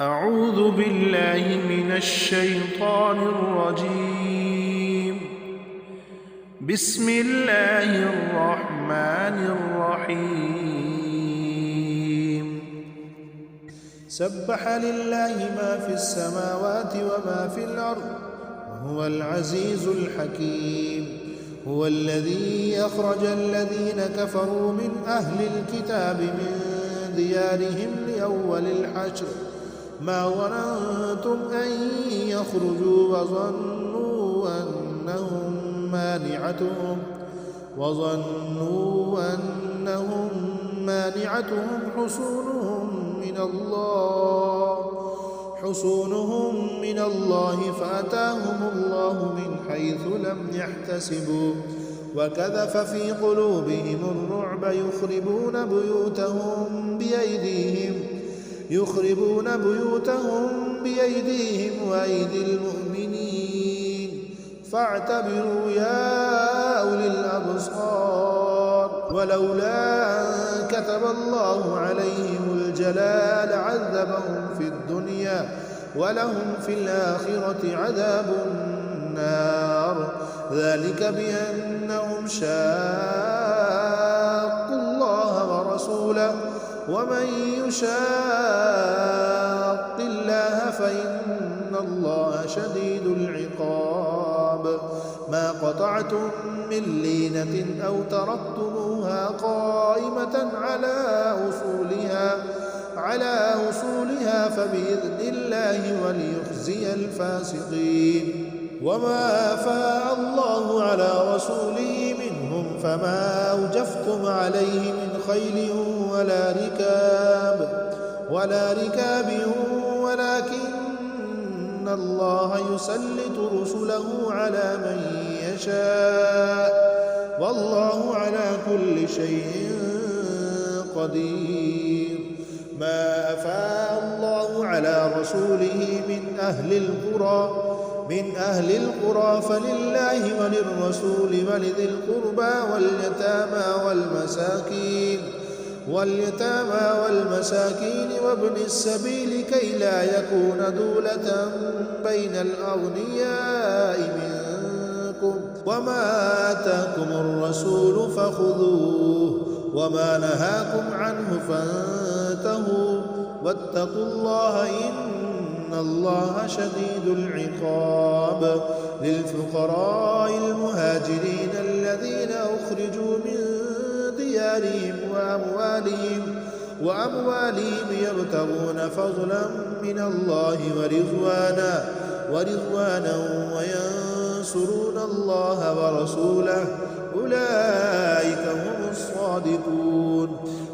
أعوذ بالله من الشيطان الرجيم. بسم الله الرحمن الرحيم. سبح لله ما في السماوات وما في الأرض وهو العزيز الحكيم. هو الذي أخرج الذين كفروا من أهل الكتاب من ديارهم لأول الحشر ما ظننتم أن يخرجوا وظنوا أنهم مانعتهم حصونهم من الله فأتاهم الله من حيث لم يحتسبوا وكذف في قلوبهم الرعب يخربون بيوتهم بأيديهم وأيدي المؤمنين فاعتبروا يا أولي الأبصار. ولولا أن كتب الله عليهم الجلاء لعذبهم في الدنيا ولهم في الآخرة عذاب النار. ذلك بأنهم شاقوا الله ورسوله ومن يشاق الله فإن الله شديد العقاب. ما قطعتم من لينة أو تركتموها قائمة على أصولها فبإذن الله وليخزي الفاسقين. وما أفاء الله على رسوله منهم فما أوجفتم عليه من خيل ولا ركاب ولكن الله يسلط رسله على من يشاء والله على كل شيء قدير. ما أفاء الله على رسوله من أهل القرى فلله وللرسول ولذي القربى واليتامى والمساكين وابن السبيل كي لا يكون دولة بين الأغنياء منكم. وما آتاكم الرسول فخذوه وما نهاكم عنه فانتهوا واتقوا الله إن الله شديد العقاب. للفقراء المهاجرين الذين أخرجوا من ديارهم وأموالهم يبتغون فضلا من الله ورضوانا وينصرون الله ورسوله أولئك هم الصادقون.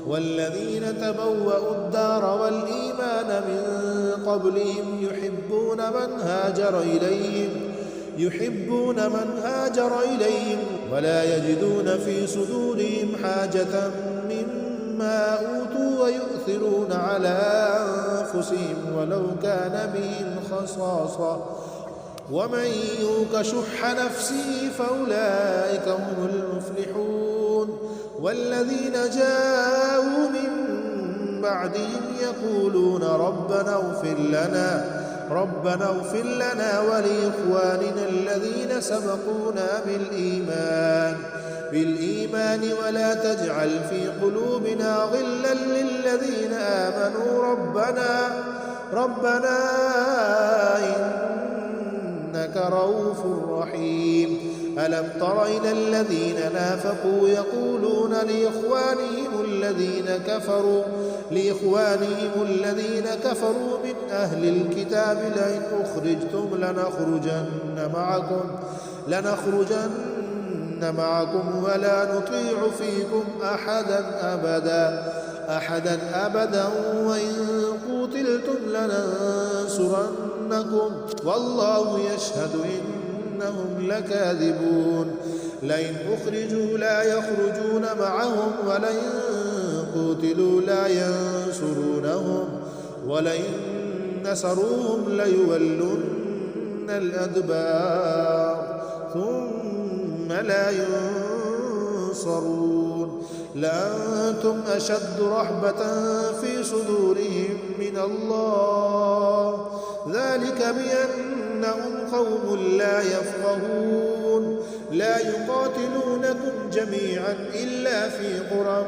والذين تبوأوا الدار والإيمان من قبلهم يحبون من هاجر إليهم ولا يجدون في صدورهم حاجة مما أوتوا ويؤثرون على أنفسهم ولو كان بهم خصاصة ومن يوق شح نفسه فأولئك هم المفلحون. والذين جاءوا من بعدهم يقولون ربنا اغفر لنا ولإخواننا الذين سبقونا بالإيمان ولا تجعل في قلوبنا غلا للذين آمنوا ربنا إنك رؤوف رحيم. ألم تر إلى الذين نافقوا يقولون لإخوانهم الذين كفروا من أهل الكتاب لئن أخرجتم لنخرجن معكم ولا نطيع فيكم أحدا أبدا وإن قتلتم لننصرنكم والله يشهد إنهم لكاذبون. لئن أخرجوا لا يخرجون معهم ولئن قتلوا لا ينصرونهم ولئن نصروهم ليولن الأدبار ثم لا ينصرون. لأنتم أشد رهبة في صدورهم من الله ذلك بأنهم قوم لا يفقهون لا يقاتلونكم جميعا إلا في قرى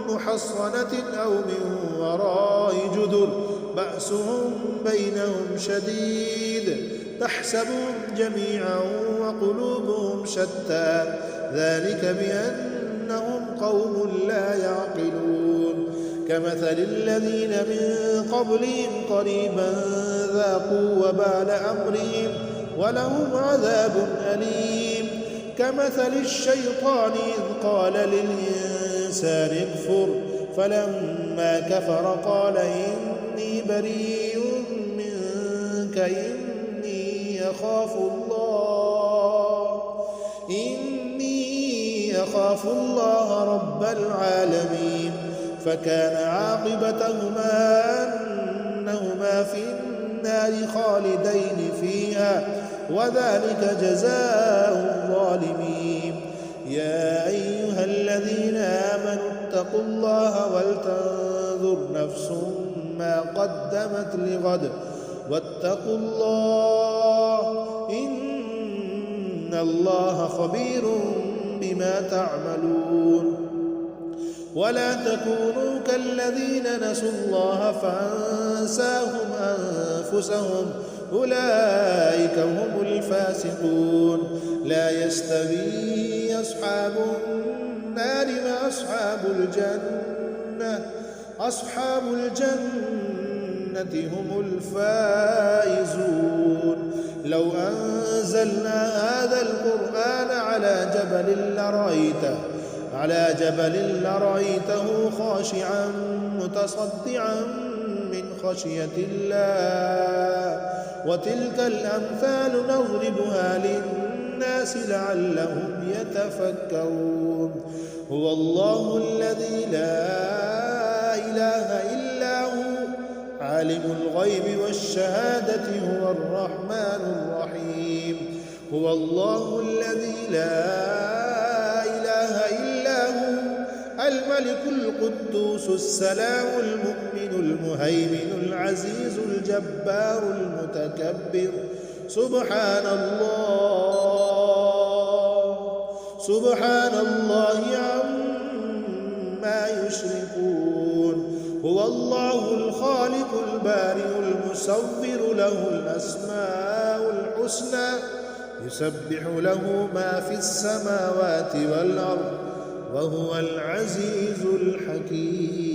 محصنة أو من وراء جدر بأسهم بينهم شديد تحسبهم جميعا وقلوبهم شتى ذلك بأنهم قوم لا يعقلون كمثل الذين من قبلهم قريبا ذاقوا وبال أمرهم ولهم عذاب أليم كمثل الشيطان إذ قال للإنسان اكفر فلما كفر قال إني بريء منك إني أخاف الله رب العالمين فكان عاقبتهما أنهما في النار خالدين فيها وذلك جزاء الظالمين يا أيها الذين آمنوا اتقوا الله ولتنظر نفس ما قدمت لغد واتقوا الله إن الله خبير بما تعملون ولا تكونوا كالذين نسوا الله فأنساهم أنفسهم أولئك هم الفاسقون لا يستوي أصحاب النار مع أصحاب الجنة هم الفائزون لو أنزلنا هذا القرآن على جبل لرأيته خاشعا متصدعا من خشية الله وتلك الأمثال نضربها للناس لعلهم يتفكرون هو الله الذي لا إله إلا هو عالم الغيب والشهادة هو الرحمن الرحيم هو الله الذي لا إله إلا هو الملك القدوس السلام المؤمن المهيمن العزيز الجبار المتكبر سبحان الله عما يشركون هو الله الخالق البارئ المصور له الأسماء الحسنى يسبح له ما في السماوات والأرض وهو العزيز الحكيم